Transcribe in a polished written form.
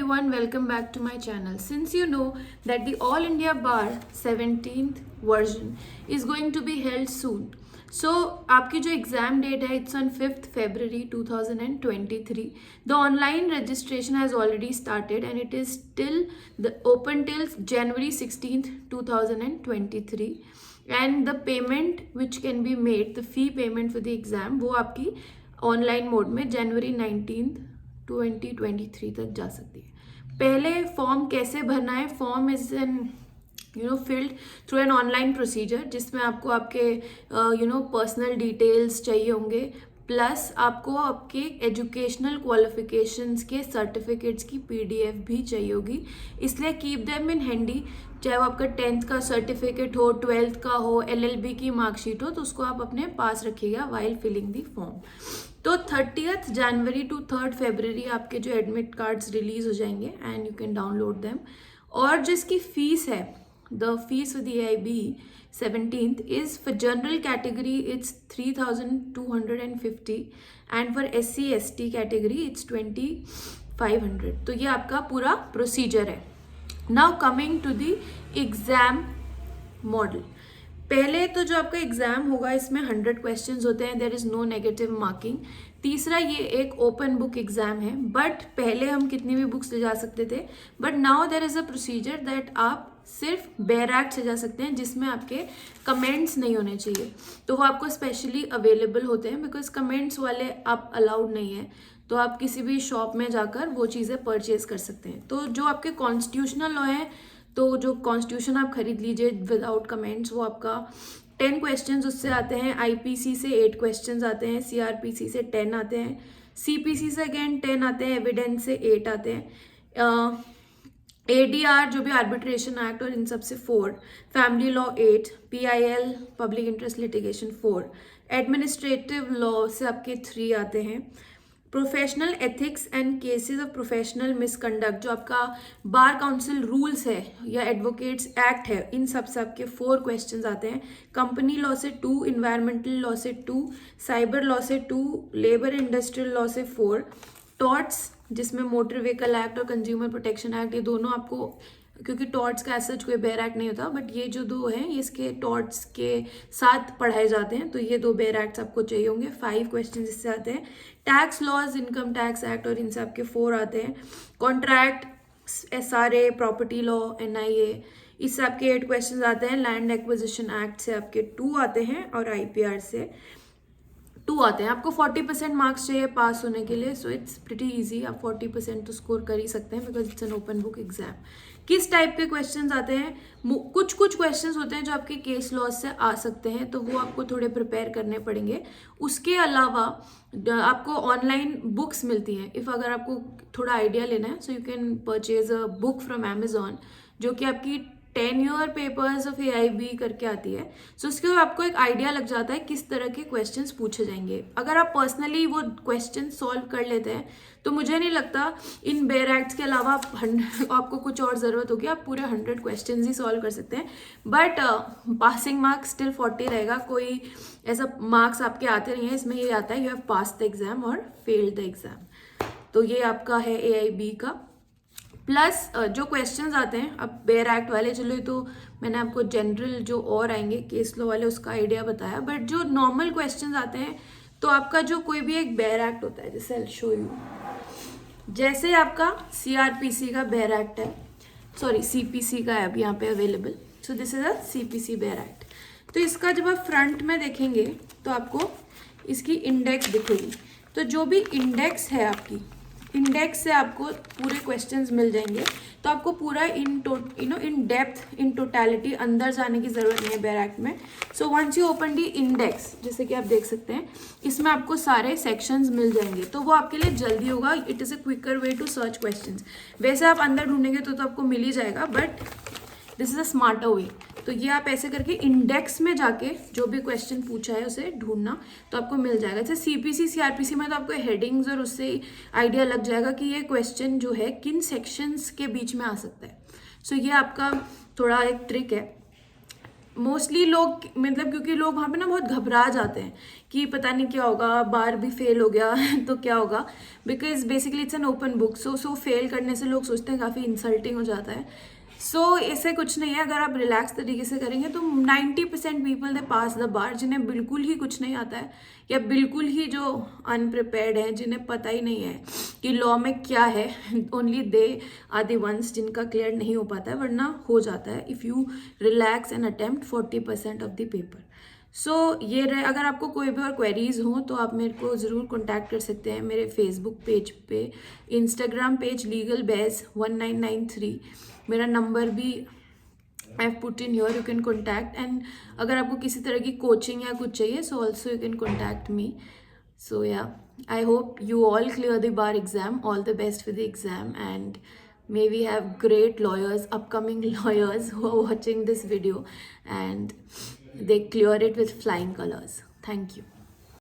everyone, welcome back to my channel. Since you know that the All India Bar 17th version is going to be held soon, so आपकी जो exam date है it's on 5th February 2023. The online registration has already started and it is still open till January 16th 2023. And the payment which can be made, the fee payment for the exam, वो आपकी online mode में January 19th 2023 तक जा सकती है. पहले form कैसे भरना है? Form is N filled through an online procedure जिसमें आपको आपके पर्सनल डिटेल्स चाहिए होंगे, प्लस आपको आपके एजुकेशनल क्वालिफिकेशंस के सर्टिफिकेट्स की PDF भी चाहिए होगी. इसलिए कीप देम इन हैंडी. चाहे वो आपका 10th का सर्टिफिकेट हो, 12th का हो, LLB की मार्कशीट हो, तो उसको आप अपने पास रखिएगा वाइल फिलिंग दी फॉर्म. तो 30th January to 3rd February आपके जो एडमिट कार्ड्स रिलीज हो जाएंगे and you can download them. और जिसकी फीस है, the fees for the AIB 17th is for general category it's 3,250 and for SC/ST category it's 2,500. तो ये आपका पूरा प्रोसीजर है. Now coming to the exam model. पहले तो जो आपका एग्जाम होगा इसमें 100 क्वेश्चंस होते हैं. There is no negative marking. तीसरा, ये एक ओपन बुक एग्जाम है, बट पहले हम कितनी भी बुक्स ले जा सकते थे, but now there is a procedure that आप सिर्फ बेयर एक्ट से जा सकते हैं जिसमें आपके कमेंट्स नहीं होने चाहिए. तो वो आपको स्पेशली अवेलेबल होते हैं बिकॉज कमेंट्स वाले आप अलाउड नहीं है. तो आप किसी भी शॉप में जाकर वो चीज़ें परचेज कर सकते हैं. तो जो आपके कॉन्स्टिट्यूशनल लॉ है, तो जो कॉन्स्टिट्यूशन आप खरीद लीजिए विदाउट कमेंट्स, वो आपका 10 क्वेश्चंस उससे आते हैं. IPC से 8 क्वेश्चंस आते हैं. CRPC से 10 आते हैं. CPC से अगेन 10 आते हैं. एविडेंस से 8 आते हैं. ADR जो भी आर्बिट्रेशन एक्ट और इन सब से 4. Family law 8. PIL public interest litigation 4. Administrative law से आपके 3 आते हैं. Professional ethics and cases of professional misconduct जो आपका बार काउंसिल रूल्स है या एडवोकेट्स एक्ट है, इन सब से आपके 4 क्वेश्चंस आते हैं. कंपनी लॉ से 2. इन्वायरमेंटल लॉ से 2. साइबर लॉ से 2. लेबर इंडस्ट्रियल लॉ से 4. टॉर्ट्स जिसमें मोटर व्हीकल एक्ट और कंज्यूमर प्रोटेक्शन एक्ट, ये दोनों आपको, क्योंकि टॉर्ट्स का ऐसा कोई बेयर एक्ट नहीं होता, बट ये जो 2 हैं ये इसके टॉर्ट्स के साथ पढ़ाए जाते हैं, तो ये 2 बेयर एक्ट्स आपको चाहिए होंगे. 5 क्वेश्चन इससे आते हैं. Tax laws, income tax act और इनसे आपके 4 आते हैं. Contract, SRA, property law, NIA, इससे आपके 8 क्वेश्चन आते हैं. लैंड एक्विजिशन एक्ट से आपके 2 आते हैं और IPR से 2 आते हैं. आपको 40% मार्क्स चाहिए पास होने के लिए, सो इट्स प्रिटी इजी. आप 40% तो स्कोर कर ही सकते हैं because it's an open book exam. किस टाइप के क्वेश्चंस आते हैं? कुछ क्वेश्चंस होते हैं जो आपके केस लॉज से आ सकते हैं, तो वो आपको थोड़े प्रिपेयर करने पड़ेंगे. उसके अलावा आपको ऑनलाइन बुक्स मिलती हैं. इफ़ अगर आपको थोड़ा आइडिया लेना है, so you can purchase a book from Amazon जो कि आपकी 10-year पेपर्स ऑफ AIB करके आती है. सो उसके आपको एक आइडिया लग जाता है किस तरह के क्वेश्चंस पूछे जाएंगे. अगर आप पर्सनली वो क्वेश्चन सॉल्व कर लेते हैं तो मुझे नहीं लगता इन बेयर एक्ट्स के अलावा आपको कुछ और ज़रूरत होगी. आप पूरे 100 क्वेश्चंस ही सॉल्व कर सकते हैं. बट पासिंग मार्क्स स्टिल 40 रहेगा. कोई ऐसा मार्क्स आपके आते नहीं है. इसमें ये आता है you have pass the exam और फेल्ड द एग्जाम. तो ये आपका है AIB का. प्लस जो क्वेश्चंस आते हैं, अब बेयर एक्ट वाले चलो तो मैंने आपको जनरल जो और आएंगे केस लॉ वाले उसका आइडिया बताया, बट जो नॉर्मल क्वेश्चंस आते हैं तो आपका जो कोई भी एक बेयर एक्ट होता है, जैसे आई विल शो यू. जैसे आपका CRPC का बेयर एक्ट है, सॉरी CPC का है अब यहाँ पे available. So this is a CPC bare act. तो इसका जब आप फ्रंट में देखेंगे तो आपको इसकी इंडेक्स दिखेगी. तो जो भी इंडेक्स है आपकी, इंडेक्स से आपको पूरे क्वेश्चंस मिल जाएंगे. तो आपको पूरा इन डेप्थ इन टोटलिटी अंदर जाने की ज़रूरत नहीं है बेयर एक्ट में. So once you open the index, जैसे कि आप देख सकते हैं इसमें आपको सारे सेक्शंस मिल जाएंगे. तो वो आपके लिए जल्दी होगा. It is a quicker way to search questions. वैसे आप अंदर ढूंढेंगे तो आपको मिल ही जाएगा, but this is a smarter way. तो ये आप ऐसे करके इंडेक्स में जाके जो भी क्वेश्चन पूछा है उसे ढूंढना तो आपको मिल जाएगा. जैसे CPC CRPC में तो आपको हेडिंग्स और उससे आइडिया लग जाएगा कि ये क्वेश्चन जो है किन सेक्शंस के बीच में आ सकता है. सो ये आपका थोड़ा एक ट्रिक है. मोस्टली लोग मतलब क्योंकि लोग वहाँ पे ना बहुत घबरा जाते हैं कि पता नहीं क्या होगा, बार भी फेल हो गया तो क्या होगा, because basically it's an open book. So fail करने से लोग सोचते हैं काफ़ी इंसल्टिंग हो जाता है। सो ऐसे कुछ नहीं है, अगर आप रिलैक्स तरीके से करेंगे तो 90% people they pass the bar, जिन्हें बिल्कुल ही कुछ नहीं आता है या बिल्कुल ही जो अनप्रिपेयर्ड हैं, जिन्हें पता ही नहीं है कि लॉ में क्या है, only they are the ones जिनका क्लियर नहीं हो पाता है, वरना हो जाता है if you relax and attempt 40% of the paper. So ये रहे, अगर आपको कोई भी और क्वेरीज हो तो आप मेरे को ज़रूर कॉन्टैक्ट कर सकते हैं मेरे फेसबुक पेज पे, इंस्टाग्राम पेज लीगल बेज 1993, मेरा नंबर भी I have put in your, you can contact. And अगर आपको किसी तरह की कोचिंग या कुछ चाहिए so also you can contact me. So yeah I hope you all clear the bar exam. All the best for the exam, and may we have great lawyers, upcoming lawyers who are watching this video, and they clear it with flying colors. Thank you.